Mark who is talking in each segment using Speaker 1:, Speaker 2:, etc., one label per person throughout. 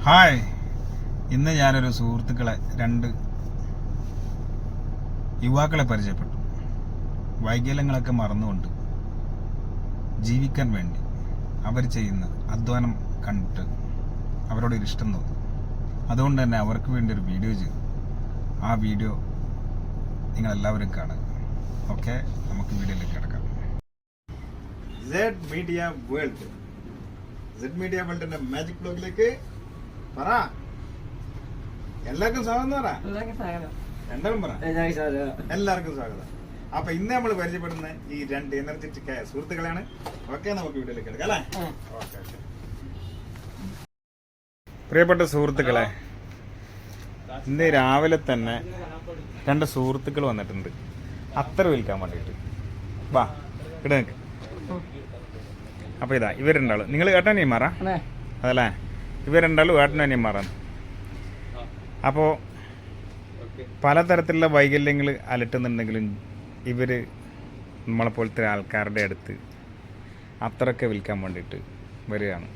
Speaker 1: Hi, ഇന്ന് ഞാനൊരു സുഹൃത്തുക്കളെ രണ്ട് യുവാക്കളെ പരിചയപ്പെട്ടു. വൈകല്യങ്ങളൊക്കെ മറന്നുകൊണ്ട് ജീവിക്കാൻ വേണ്ടി അവർ ചെയ്യുന്ന അധ്വാനം കണ്ടിട്ട് അവരോട് ഒരു ഇഷ്ടം തോന്നി. അതുകൊണ്ട് തന്നെ അവർക്ക് വേണ്ടി ഒരു വീഡിയോ ചെയ്തു. ആ വീഡിയോ നിങ്ങളെല്ലാവരും കാണുക. ഓക്കെ, നമുക്ക് വീഡിയോയിലേക്ക് കിടക്കാം. Z media world, Z media വേൾഡിന്റെ മാജിക് ബ്ലോഗിലേക്ക് പറ. എല്ലാവർക്കും സ്വാഗതം പറ. രണ്ടാളും പറ. എല്ലാവർക്കും സ്വാഗതം. അപ്പൊ ഇന്ന് നമ്മൾ പരിചയപ്പെടുന്ന ഈ രണ്ട് എനർജറ്റിക് ആയ സുഹൃത്തുക്കളാണ്. ഓക്കെ, നമുക്ക് വീഡിയോയിലേക്ക് എടുക്കാം അല്ലേ? ഓക്കെ. പ്രിയപ്പെട്ട സുഹൃത്തുക്കളെ, ഇന്ന് രാവിലെ തന്നെ രണ്ട് സുഹൃത്തുക്കൾ വന്നിട്ടുണ്ട് അത്തർ വിൽക്കാൻ വേണ്ടിയിട്ട്. വാ ഇവിടെ നിൽക്ക്. അപ്പൊ ഇതാ ഇവർ രണ്ടാളും. നിങ്ങൾ ഏട്ടനെയും മാറാ അതല്ലേ? ഇവർ രണ്ടാളും ഏട്ടനെയും മാറാം. അപ്പോൾ പലതരത്തിലുള്ള വൈകല്യങ്ങൾ അലട്ടുന്നുണ്ടെങ്കിലും ഇവർ നമ്മളെപ്പോലത്തെ ആൾക്കാരുടെ അടുത്ത് അത്രയൊക്കെ വിൽക്കാൻ വേണ്ടിയിട്ട് വരികയാണ്.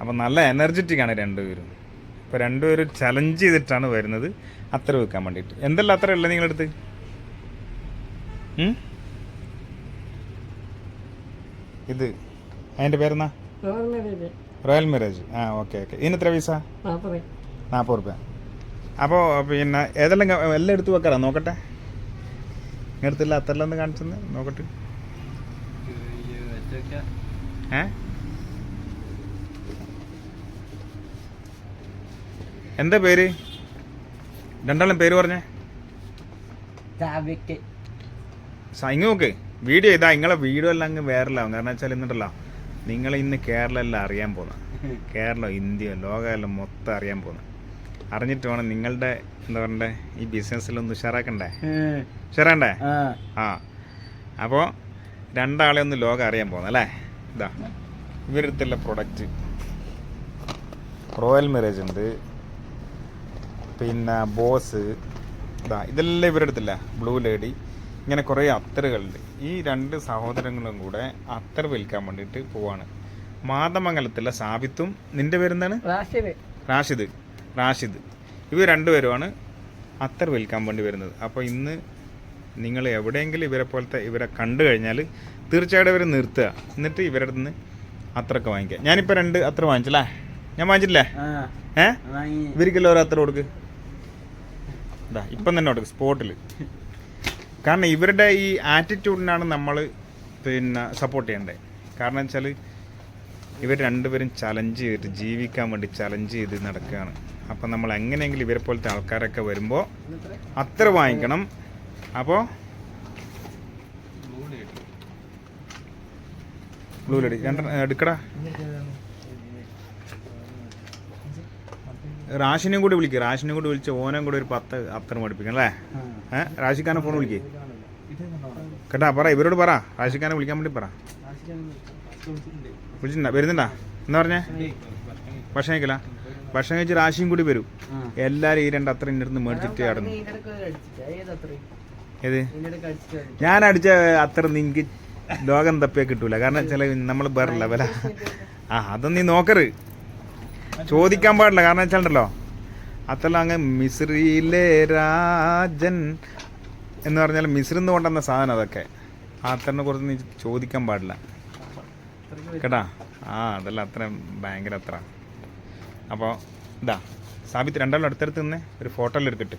Speaker 1: അപ്പോൾ നല്ല എനർജറ്റിക്കാണ് രണ്ടുപേരും. ഇപ്പോൾ രണ്ടുപേരും ചലഞ്ച് ചെയ്തിട്ടാണ് വരുന്നത് അത്ര വിൽക്കാൻ വേണ്ടിയിട്ട്. എന്തെല്ലാം അത്ര ഉള്ളത് നിങ്ങളടുത്ത്? ഇത് അതിൻ്റെ പേരെന്നാ? Royal marriage. ആ, ഓക്കെ ഓക്കെ. ഇതിന് എത്ര പൈസ? 40 റുപ്യ. അപ്പോൾ പിന്നെ ഏതെല്ലാം എല്ലാം എടുത്ത് വെക്കാറാ? നോക്കട്ടെ. എടുത്തില്ല അത്രല്ലാം ഒന്ന് കാണിച്ചെന്ന് നോക്കട്ടെ. എന്താ പേര്? രണ്ടാളും പേര് പറഞ്ഞേ. ഇങ്ങ് നോക്ക്. വീഡിയോ ഇതാ. നിങ്ങളെ വീഡിയോ എല്ലാം അങ്ങ് വൈറലാവും. കാരണം വെച്ചാൽ എന്നിട്ടല്ലോ നിങ്ങൾ ഇന്ന് കേരളം എല്ലാം അറിയാൻ പോകുന്ന, കേരളം, ഇന്ത്യ, ലോകമെല്ലാം മൊത്തം അറിയാൻ പോകുന്ന. അറിഞ്ഞിട്ട് വേണം നിങ്ങളുടെ എന്താ പറയണ്ടേ ഈ ബിസിനസ്സിലൊന്ന് ഉഷാറാക്കണ്ടേ? ഉഷാറാണ്ടേ? ആ, അപ്പോൾ രണ്ടാളെ ഒന്ന് ലോകം അറിയാൻ പോകുന്ന അല്ലേ? ഇതാ ഇവരടുത്തുള്ള പ്രൊഡക്റ്റ് റോയൽ മാരേജ് ഉണ്ട്, പിന്നെ ബോസ്, ഇതാ ഇതെല്ലാം ഇവരടുത്തില്ല. ബ്ലൂ ലേഡി, ഇങ്ങനെ കുറേ അത്തറുകളുണ്ട്. ഈ രണ്ട് സഹോദരങ്ങളും കൂടെ അത്തർ വിൽക്കാൻ വേണ്ടിയിട്ട് പോവാണ്. മാതമംഗലത്തുള്ള സാബിത്തും, നിന്റെ പേരെന്താണ്? റാഷിദ്. ഇവർ രണ്ടുപേരുമാണ് അത്തർ വിൽക്കാൻ വേണ്ടി വരുന്നത്. അപ്പോൾ ഇന്ന് നിങ്ങൾ എവിടെയെങ്കിലും ഇവരെ കണ്ടു കഴിഞ്ഞാൽ തീർച്ചയായിട്ടും ഇവരെ നിർത്തുക. എന്നിട്ട് ഇവരുടെ നിന്ന് അത്രയൊക്കെ വാങ്ങിക്കുക. ഞാനിപ്പോൾ 2 അത്ര വാങ്ങിച്ചല്ലേ? ഞാൻ വാങ്ങിച്ചില്ലേ? ഇവർക്കെല്ലാം ഒരു അത്ര കൊടുക്ക്. ഇതാ ഇപ്പം തന്നെ കൊടുക്ക് സ്പോട്ടിൽ. കാരണം ഇവരുടെ ഈ ആറ്റിറ്റ്യൂഡിനാണ് നമ്മൾ പിന്നെ സപ്പോർട്ട് ചെയ്യേണ്ടത്. കാരണം വെച്ചാൽ ഇവർ രണ്ടുപേരും ചലഞ്ച് ചെയ്തിട്ട് ജീവിക്കാൻ വേണ്ടി ചലഞ്ച് ചെയ്ത് നടക്കുകയാണ്. അപ്പം നമ്മൾ എങ്ങനെയെങ്കിലും ഇവരെ പോലത്തെ ആൾക്കാരൊക്കെ വരുമ്പോൾ അത്ര വാങ്ങിക്കണം. അപ്പോൾ ബ്ലൂ ലേഡി എടുക്കടാ. റാഷിനെയും കൂടി വിളിക്കുക. റാഷിനെയും കൂടി വിളിച്ച് ഓനം കൂടി ഒരു 10 അത്തരം പഠിപ്പിക്കണം അല്ലേ? റാഷിഖാനെ ഫോൺ വിളിക്കേ കേട്ടാ. പറ, ഇവരോട് പറ, റാഷിഖാനെ വിളിക്കാൻ വേണ്ടി പറ. വിളിച്ചിട്ടുണ്ടാ? വരുന്നുണ്ടാ? എന്താ പറഞ്ഞേ? ഭക്ഷണം കഴിക്കില്ല? ഭക്ഷണം കഴിച്ച് റാഷിയും കൂടി വരും. എല്ലാവരും ഈ 2 അത്ര ഇന്നടുത്ത് മേടിച്ചിട്ട് കടന്നു. ഏത് ഞാൻ അടിച്ച അത്ര നിനക്ക് ലോകം തപ്പിയാ കിട്ടൂല. കാരണം വെച്ചാൽ നമ്മൾ വേറെ ലെവലാ. അതൊന്നും നീ നോക്കറ്, ചോദിക്കാൻ പാടില്ല. കാരണം വെച്ചാലുണ്ടല്ലോ അതെല്ലാം അങ്ങ് മിസ്രിയിലെ രാജൻ എന്ന് പറഞ്ഞാൽ മിസ്രിന്ന് കൊണ്ടുവന്ന സാധനം അതൊക്കെ. അത്തറിനെ കുറിച്ച് നീ ചോദിക്കാൻ പാടില്ല കേട്ടാ. അതെല്ലാം അത്ര ഭയങ്കര അത്ര. അപ്പോൾ ഇതാ സാബിത്ത് രണ്ടാളും അടുത്തടുത്ത് നിന്ന് ഒരു ഫോട്ടോയിൽ എടുക്കട്ടെ.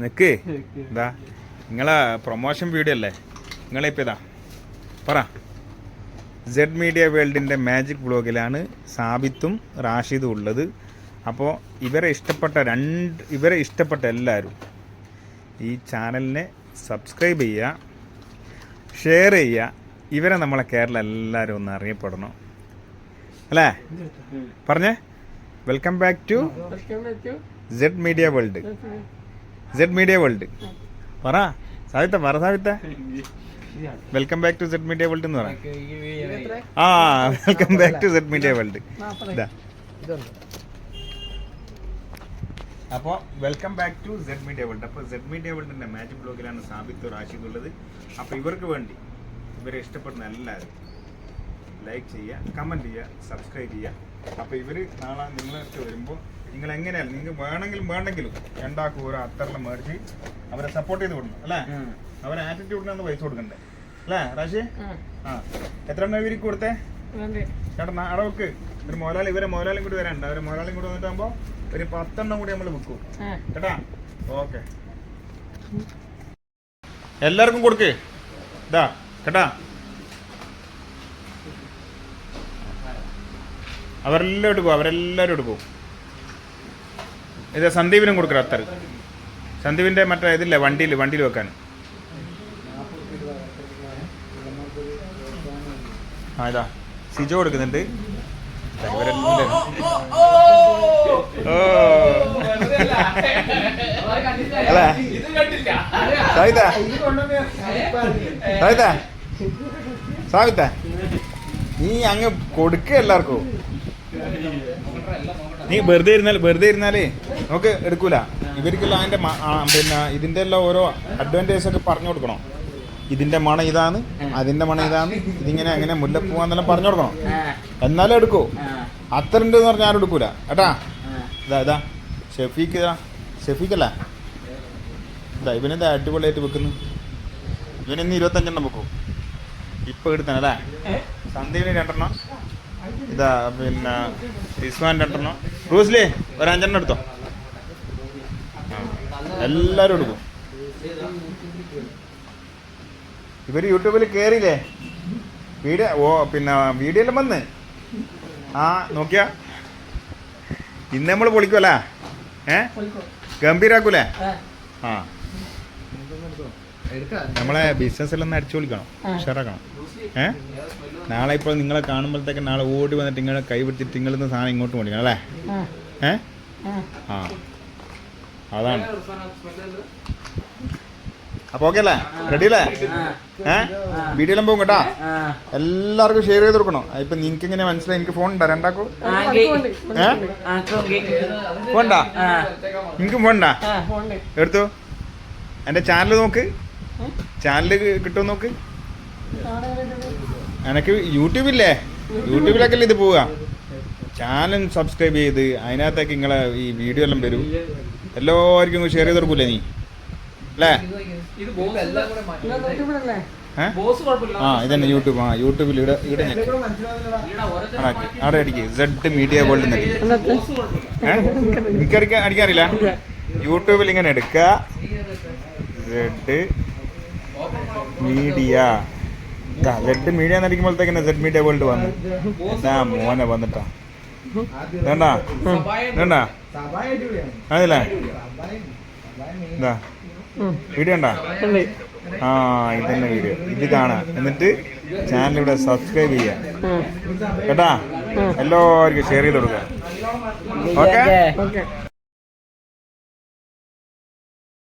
Speaker 1: നിക്ക്. ഇതാ നിങ്ങളെ പ്രൊമോഷൻ വീഡിയോ അല്ലേ? നിങ്ങളിപ്പോൾ ഇതാ പറ. സെഡ് മീഡിയ വേൾഡിൻ്റെ മാജിക് ബ്ലോഗിലാണ് സാബിത്തും റാഷിദും ഉള്ളത്. അപ്പോൾ ഇവരെ ഇഷ്ടപ്പെട്ട എല്ലാവരും ഈ ചാനലിനെ സബ്സ്ക്രൈബ് ചെയ്യുക, ഷെയർ ചെയ്യുക. ഇവരെ നമ്മളെ കേരളം എല്ലാവരും ഒന്ന് അറിയപ്പെടണം അല്ലേ? പറഞ്ഞേ. Welcome back to Z media world. Z media world പറ സാബിത്ത. Welcome back to Z media world എന്ന് പറയാം. Welcome back to Z media world. അപ്പോൾ welcome back to Z media world. അപ്പോൾ സെഡ് മീഡിയ വേൾഡിന്റെ മാജിക് ബ്ലോഗിലാണ് സാബിത്ത് റാഷിദ് ഉള്ളത്. അപ്പോൾ ഇവർക്ക് വേണ്ടി ഇവരെ ഇഷ്ടപ്പെടുന്ന എല്ലാവരും ലൈക്ക് ചെയ്യുക, കമൻറ്റ് ചെയ്യുക, സബ്സ്ക്രൈബ് ചെയ്യുക. അപ്പോൾ ഇവർ നാളെ നിങ്ങളടുത്ത് വരുമ്പോൾ നിങ്ങൾ എങ്ങനെയല്ല നിങ്ങൾക്ക് വേണ്ടെങ്കിലും രണ്ടാക്കും ഓരോ അത്തറിനെ മേടിച്ച് അവരെ സപ്പോർട്ട് ചെയ്ത് കൊടുക്കണം അല്ലേ? അവരെ ആറ്റിറ്റ്യൂഡിനാണ് പൈസ കൊടുക്കണ്ടേ അല്ലേ റാശി? ആ എത്ര എണ്ണം ഇവർക്ക് കൊടുത്തേ ചേട്ടാ? അടവക്ക് ഒരു മോലാളി ഇവരെ മോലാളിയും കൂടി വരാനുണ്ട്. അവരെ മോലാളിയും കൂടി വന്നിട്ടാകുമ്പോൾ ഒരു 10 എണ്ണം കൂടി നമ്മൾ വിൽക്കും കേട്ടാ. ഓക്കെ, എല്ലാവർക്കും കൊടുക്ക് ഇതാ കേട്ടാ. അവരെല്ലാവരും എടുക്കും. ഇത് സന്ദീപിനും കൊടുക്കണം അത്തർ. സന്ദീപിൻ്റെ മറ്റേ ഇതില്ലേ വണ്ടിയിൽ വെക്കാൻ. ആ ഇതാ സിജോ കൊടുക്കുന്നുണ്ട്. ഇവരെല്ലാവരും അല്ലേ സാവിത്ത നീ അങ്ങ് കൊടുക്ക എല്ലാവർക്കും. നീ വെറുതെ ഇരുന്നാലേ നമുക്ക് എടുക്കൂല. ഇവർക്കെല്ലാം അതിൻ്റെ പിന്നെ ഇതിൻ്റെ എല്ലാം ഓരോ അഡ്വാൻറ്റേജ് ഒക്കെ പറഞ്ഞു കൊടുക്കണം. ഇതിൻ്റെ മണം ഇതാണ്, അതിൻ്റെ മണം ഇതാണ്, ഇതിങ്ങനെ അങ്ങനെ മുല്ലപ്പൂവാന്നെല്ലാം പറഞ്ഞു കൊടുക്കണം. എന്നാലും എടുക്കൂ. അത്തറുണ്ട് എന്ന് പറഞ്ഞാൽ ആരും എടുക്കൂല കേട്ടാ. ഇതാ ഷെഫീഖല്ല ഇവനെന്താ അടിപൊളിയായിട്ട് വെക്കുന്നു. ഇവനിന്ന് 25 എണ്ണം വെക്കും ഇപ്പം എടുത്താൻ അല്ലേ? സന്ദീപിന് 2 എണ്ണം, ഇതാ പിന്നെ ഇസ്മാൻ 2 എണ്ണം, റൂസ്ലി ഒരു 5 എണ്ണം എടുത്തോ. എല്ലാവരും എടുക്കും. ഇവർ യൂട്യൂബിൽ കയറിയില്ലേ വീഡിയോ എല്ലാം വന്ന് നോക്കിയാ ഇന്ന് നമ്മൾ പൊളിക്കുമല്ലേ? ഗംഭീരാക്കൂലേ? നമ്മളെ ബിസിനസ് എല്ലാം അടിച്ചു പൊളിക്കണം, ഉഷാറാക്കണം. നാളെ ഇപ്പോൾ നിങ്ങളെ കാണുമ്പോഴത്തേക്ക് നാളെ ഓടി വന്നിട്ട് നിങ്ങളെ കൈ പിടിച്ചിട്ട് നിങ്ങളിന്ന് സാധനം ഇങ്ങോട്ട് മേടിക്കണം അല്ലേ? അതാണ്. അപ്പൊ ഓക്കെ അല്ലേ? റെഡി അല്ലേ? വീഡിയോ എല്ലാം പോകും കേട്ടാ. എല്ലാവർക്കും ഷെയർ ചെയ്ത് കൊടുക്കണം. ഇപ്പൊ നിനക്ക് എങ്ങനെ മനസ്സിലായി? എനിക്ക് ഫോൺ ഉണ്ടാ രണ്ടാക്കും? ഫോണ്ടാ? നിനക്കും ഫോണ്ടാ? എടുത്തു. എന്റെ ചാനൽ നോക്ക്, ചാനല് കിട്ടും നോക്ക്. എനക്ക് യൂട്യൂബില്ലേ, യൂട്യൂബിലൊക്കെ അല്ലേ ഇത് പോവുക. ചാനൽ സബ്സ്ക്രൈബ് ചെയ്ത് അതിനകത്തേക്ക് നിങ്ങളെ ഈ വീഡിയോ എല്ലാം വരും. എല്ലാവർക്കും ഷെയർ ചെയ്ത് കൊടുക്കൂലേ നീ അല്ലേ? ഇതന്നെ യൂട്യൂബ്. യൂട്യൂബിൽ ഇവിടെ അവിടെ അടിക്ക് സെഡ് മീഡിയ വേൾഡ് എനിക്ക് അടിക്കാറില്ല. യൂട്യൂബിൽ ഇങ്ങനെ എടുക്കുക സെഡ് മീഡിയ. സെഡ് മീഡിയ എന്നടിക്കുമ്പോഴത്തേക്ക് സെഡ് മീഡിയ വേൾഡ് വന്നു. എന്താ മോനെ വന്നിട്ടാ വേണ്ട വേണ്ട അതല്ലേ? എന്താ വീഡിയോ ഉണ്ടാ? ഇതന്നെ വീഡിയോ. ഇത് കാണാം, എന്നിട്ട് ചാനൽ ഇവിടെ സബ്സ്ക്രൈബ് ചെയ്യാം കേട്ടാ. എല്ലാവർക്കും ഷെയർ ചെയ്ത് കൊടുക്കാം. ഓക്കെ.